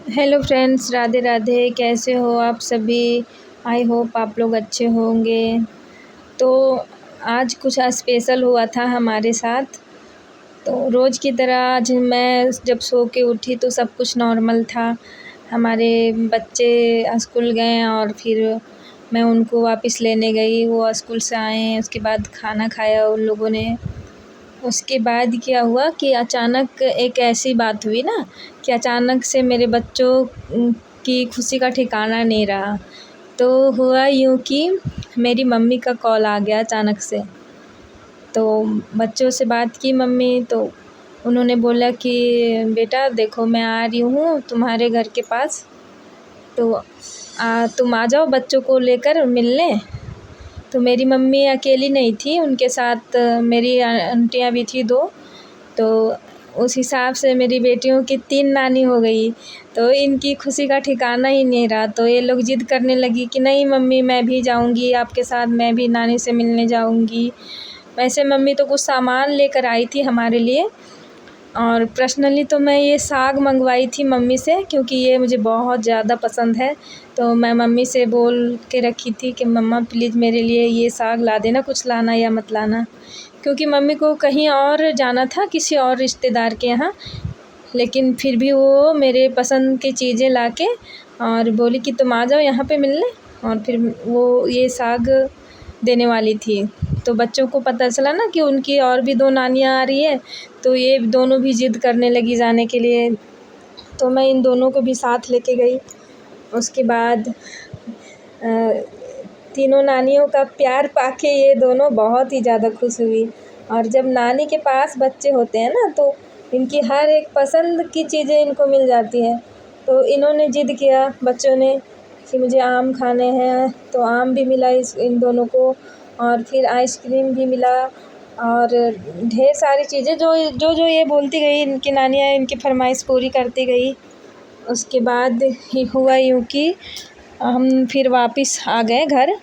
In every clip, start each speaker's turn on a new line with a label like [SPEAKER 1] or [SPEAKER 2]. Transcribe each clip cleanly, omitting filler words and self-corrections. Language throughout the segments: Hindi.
[SPEAKER 1] Hello friends, Radhe Radhe. कैसे हो आप सभी? आई होप आप लोग अच्छे होंगे। तो आज कुछ स्पेशल हुआ था हमारे साथ। तो रोज़ की तरह आज मैं जब सो के उठी तो सब कुछ नॉर्मल था। हमारे बच्चे स्कूल गए और फिर मैं उनको वापस लेने गई। वो स्कूल से आए, उसके बाद खाना खाया उन लोगों ने। उसके बाद क्या हुआ कि अचानक एक ऐसी बात हुई ना कि अचानक से मेरे बच्चों की खुशी का ठिकाना नहीं रहा। तो हुआ यूँ कि मेरी मम्मी का कॉल आ गया अचानक से। तो बच्चों से बात की मम्मी, तो उन्होंने बोला कि बेटा देखो मैं आ रही हूँ तुम्हारे घर के पास, तो तुम आ जाओ बच्चों को लेकर मिलने। तो मेरी मम्मी अकेली नहीं थी, उनके साथ मेरी आंटियाँ भी थी 2। तो उस हिसाब से मेरी बेटियों की 3 नानी हो गई। तो इनकी खुशी का ठिकाना ही नहीं रहा। तो ये लोग ज़िद करने लगी कि नहीं मम्मी मैं भी जाऊंगी आपके साथ, मैं भी नानी से मिलने जाऊंगी। वैसे मम्मी तो कुछ सामान लेकर आई थी हमारे लिए, और पर्सनली तो मैं ये साग मंगवाई थी मम्मी से, क्योंकि ये मुझे बहुत ज़्यादा पसंद है। तो मैं मम्मी से बोल के रखी थी कि मम्मा प्लीज़ मेरे लिए ये साग ला देना, कुछ लाना या मत लाना। क्योंकि मम्मी को कहीं और जाना था, किसी और रिश्तेदार के यहाँ, लेकिन फिर भी वो मेरे पसंद की चीज़ें लाके और बोली कि तुम आ जाओ यहाँ पे मिलने। और फिर वो ये साग देने वाली थी। तो बच्चों को पता चला ना कि उनकी और भी 2 नानियाँ आ रही है, तो ये दोनों भी ज़िद करने लगी जाने के लिए। तो मैं इन दोनों को भी साथ लेके गई। उसके बाद तीनों नानियों का प्यार पाके ये दोनों बहुत ही ज़्यादा खुश हुई। और जब नानी के पास बच्चे होते हैं ना, तो इनकी हर एक पसंद की चीज़ें इनको मिल जाती हैं। तो इन्होंने ज़िद किया बच्चों ने कि मुझे आम खाने हैं, तो आम भी मिला इन दोनों को। और फिर आइसक्रीम भी मिला और ढेर सारी चीज़ें जो जो जो ये बोलती गई, इनकी नानियाँ इनकी फरमाइश पूरी करती गई। उसके बाद ही हुआ यूँ कि हम फिर वापस आ गए घर।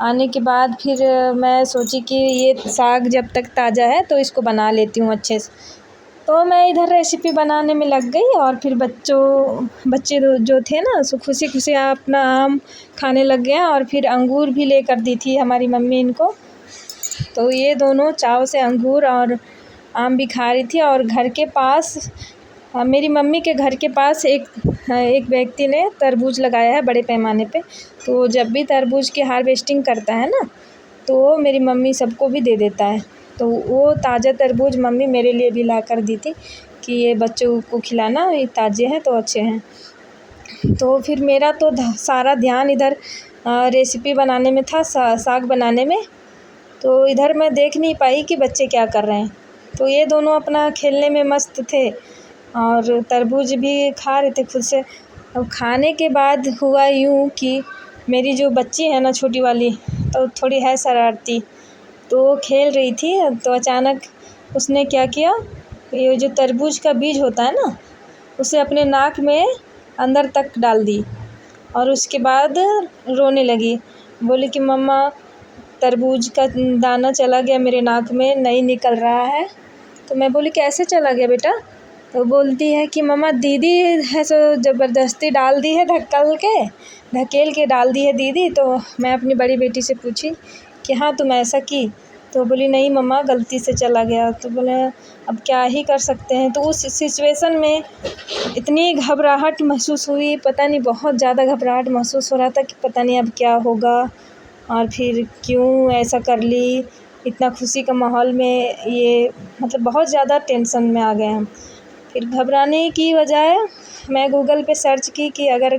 [SPEAKER 1] आने के बाद फिर मैं सोची कि ये साग जब तक ताज़ा है तो इसको बना लेती हूँ अच्छे से। तो मैं इधर रेसिपी बनाने में लग गई और फिर बच्चे जो थे ना, सो खुशी खुशी अपना आम खाने लग गए। और फिर अंगूर भी लेकर दी थी हमारी मम्मी इनको। तो ये दोनों चाव से अंगूर और आम भी खा रही थी। और घर के पास मेरी मम्मी के घर के पास एक व्यक्ति ने तरबूज लगाया है बड़े पैमाने पे। तो जब भी तरबूज की हार्वेस्टिंग करता है ना, तो वो मेरी मम्मी सबको भी दे देता है। तो वो ताज़ा तरबूज मम्मी मेरे लिए भी ला कर दी थी कि ये बच्चों को खिलाना, ये ताज़े हैं तो अच्छे हैं। तो फिर मेरा तो सारा ध्यान इधर रेसिपी बनाने में था, साग बनाने में। तो इधर मैं देख नहीं पाई कि बच्चे क्या कर रहे हैं। तो ये दोनों अपना खेलने में मस्त थे और तरबूज भी खा रहे थे खुद से। अब खाने के बाद हुआ यूँ कि मेरी जो बच्ची है ना छोटी वाली, तो थोड़ी है शरारती। तो वो खेल रही थी, तो अचानक उसने क्या किया, ये जो तरबूज का बीज होता है ना, उसे अपने नाक में अंदर तक डाल दी। और उसके बाद रोने लगी, बोली कि मम्मा तरबूज का दाना चला गया मेरे नाक में, नहीं निकल रहा है। तो मैं बोली कैसे चला गया बेटा? तो बोलती है कि मम्मा दीदी है सो ज़बरदस्ती डाल दी है, धकेल के डाल दी है दीदी। तो मैं अपनी बड़ी बेटी से पूछी कि हाँ तुम ऐसा की? तो बोली नहीं मम्मा गलती से चला गया। तो बोले अब क्या ही कर सकते हैं। तो उस सिचुएशन में इतनी घबराहट महसूस हुई, पता नहीं बहुत ज़्यादा घबराहट महसूस हो रहा था कि पता नहीं अब क्या होगा और फिर क्यों ऐसा कर ली। इतना खुशी का माहौल में ये मतलब बहुत ज़्यादा टेंशन में आ गए हम। फिर घबराने की बजाय मैं गूगल पे सर्च की कि अगर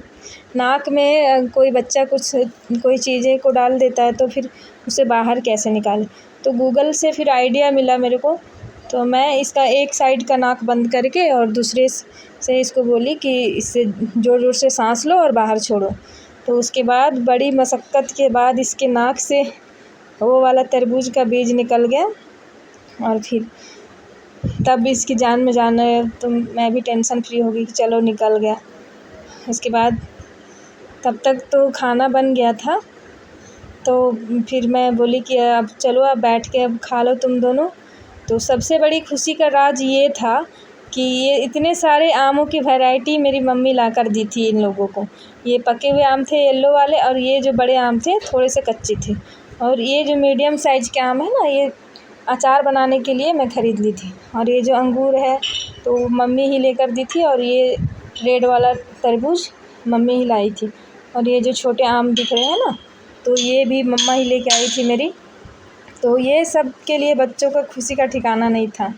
[SPEAKER 1] नाक में कोई बच्चा कोई चीज़ें को डाल देता है तो फिर उसे बाहर कैसे निकालें। तो गूगल से फिर आइडिया मिला मेरे को। तो मैं इसका एक साइड का नाक बंद करके और दूसरे से इसको बोली कि इससे ज़ोर ज़ोर से सांस लो और बाहर छोड़ो। तो उसके बाद बड़ी मशक्क़त के बाद इसके नाक से वो वाला तरबूज का बीज निकल गया। और फिर तब इसकी जान में जान है, तो मैं भी टेंशन फ्री हो गई कि चलो निकल गया। उसके बाद तब तक तो खाना बन गया था। तो फिर मैं बोली कि अब चलो अब बैठ के अब खा लो तुम दोनों। तो सबसे बड़ी खुशी का राज ये था कि ये इतने सारे आमों की वैरायटी मेरी मम्मी लाकर दी थी इन लोगों को। ये पके हुए आम थे येलो वाले, और ये जो बड़े आम थे थोड़े से कच्चे थे, और ये जो मीडियम साइज़ के आम है ना, ये अचार बनाने के लिए मैं ख़रीद ली थी। और ये जो अंगूर है तो मम्मी ही लेकर दी थी, और ये रेड वाला तरबूज मम्मी ही लाई थी। और ये जो छोटे आम दिख रहे हैं ना, तो ये भी मम्मा ही लेके आई थी मेरी। तो ये सब के लिए बच्चों का खुशी का ठिकाना नहीं था।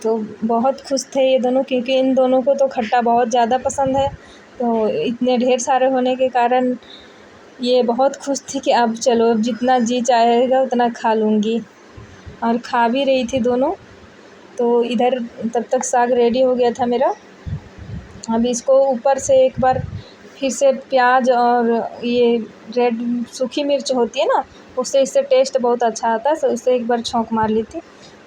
[SPEAKER 1] तो बहुत खुश थे ये दोनों, क्योंकि इन दोनों को तो खट्टा बहुत ज़्यादा पसंद है। तो इतने ढेर सारे होने के कारण ये बहुत खुश थी कि अब चलो, अब जितना जी चाहेगा उतना खा लूँगी, और खा भी रही थी दोनों। तो इधर तब तक साग रेडी हो गया था मेरा। अब इसको ऊपर से एक बार फिर से प्याज और ये रेड सूखी मिर्च होती है ना, उससे इससे टेस्ट बहुत अच्छा आता है, तो उससे एक बार छौंक मार ली थी।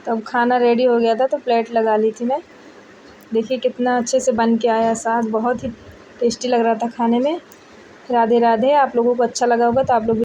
[SPEAKER 1] तब खाना रेडी हो गया था, तो प्लेट लगा ली थी मैं। देखिए कितना अच्छे से बन के आया साग, बहुत ही टेस्टी लग रहा था खाने में। राधे राधे। आप लोगों को अच्छा लगा होगा तो आप लोग